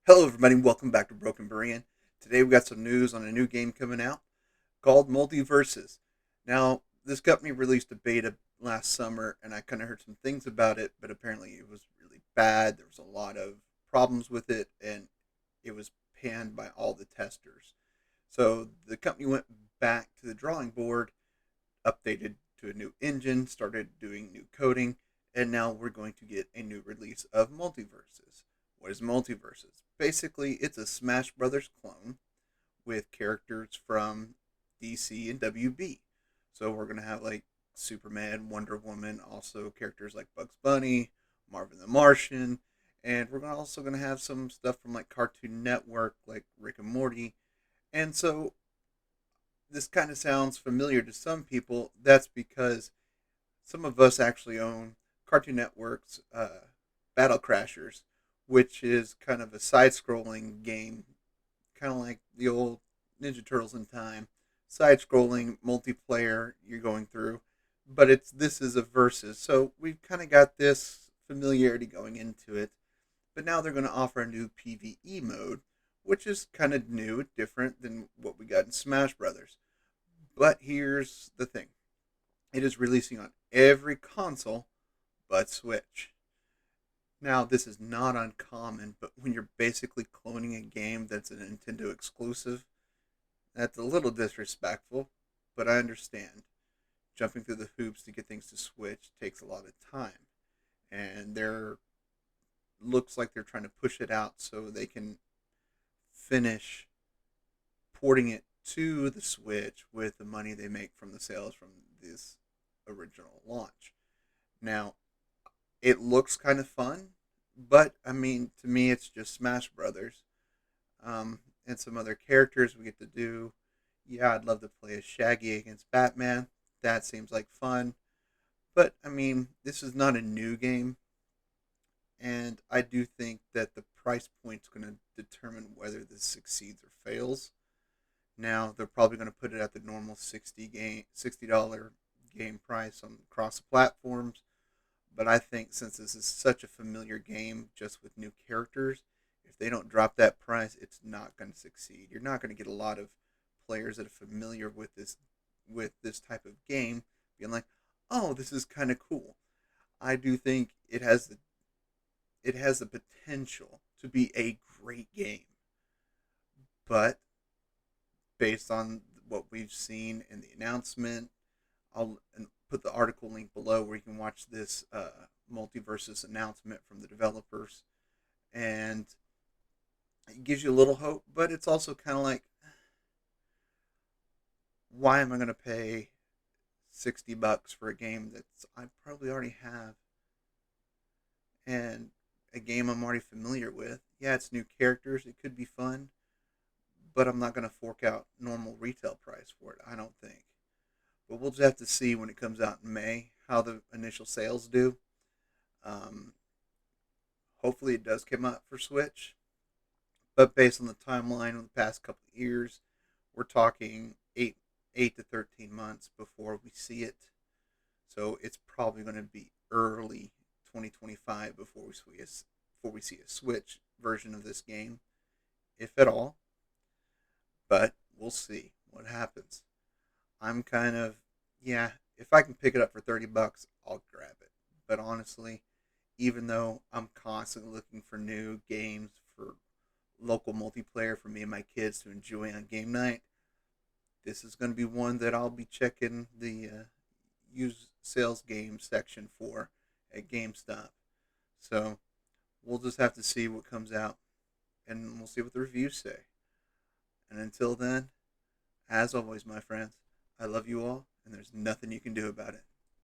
Hello everybody, welcome back to Broken Berean. Today we got some news on a new game coming out called MultiVersus. Now, this company released a beta last summer and I kind of heard some things about it, but apparently it was really bad. There was a lot of problems with it and it was panned by all the testers. So the company went back to the drawing board, updated to a new engine, started doing new coding, and now we're going to get a new release of MultiVersus. What is MultiVersus? Basically, it's a Smash Brothers clone with characters from DC and WB. So we're gonna have like Superman, Wonder Woman, also characters like Bugs Bunny, Marvin the Martian, and we're also gonna have some stuff from like Cartoon Network, like Rick and Morty. And so this kind of sounds familiar to some people. That's because some of us actually own Cartoon Network's Battle Crashers, which is kind of a side-scrolling game, kind of like the old Ninja Turtles in Time, side-scrolling multiplayer you're going through, but it's this is a versus, so we've kind of got this familiarity going into it. But now they're going to offer a new PVE mode, which is kind of new, different than what we got in Smash Brothers. But here's the thing: it is releasing on every console but Switch. Now, this is not uncommon, but when you're basically cloning a game that's a Nintendo exclusive, that's a little disrespectful, but I understand. Jumping through the hoops to get things to Switch takes a lot of time, and they're looks like they're trying to push it out so they can finish porting it to the Switch with the money they make from the sales from this original launch. Now, it looks kind of fun, but I mean, to me, it's just Smash Brothers, and some other characters we get to do. Yeah, I'd love to play as Shaggy against Batman. That seems like fun, but I mean, this is not a new game, and I do think that the price point's going to determine whether this succeeds or fails. Now they're probably going to put it at the normal $60 game price on across the platforms. But I think since this is such a familiar game, just with new characters, if they don't drop that price, it's not going to succeed. You're not going to get a lot of players that are familiar with this type of game being like, "Oh, this is kind of cool." I do think it has the potential to be a great game, but based on what we've seen in the announcement, I'll put the article link below where you can watch this MultiVersus announcement from the developers, and it gives you a little hope. But it's also kind of like, why am I going to pay $60 for a game that I probably already have, and a game I'm already familiar with? Yeah, it's new characters. It could be fun, but I'm not going to fork out normal retail price for it. I don't think. But we'll just have to see when it comes out in May how the initial sales do. Um, Hopefully, it does come out for Switch. But based on the timeline of the past couple of years, we're talking eight to 13 months before we see it. So it's probably going to be early 2025 before we see a Switch version of this game, if at all. But we'll see what happens. I'm kind of, yeah, if I can pick it up for $30, I'll grab it. But honestly, even though I'm constantly looking for new games for local multiplayer for me and my kids to enjoy on game night, this is going to be one that I'll be checking the used sales game section for at GameStop. So we'll just have to see what comes out, and we'll see what the reviews say. And until then, as always, my friends, I love you all, and there's nothing you can do about it.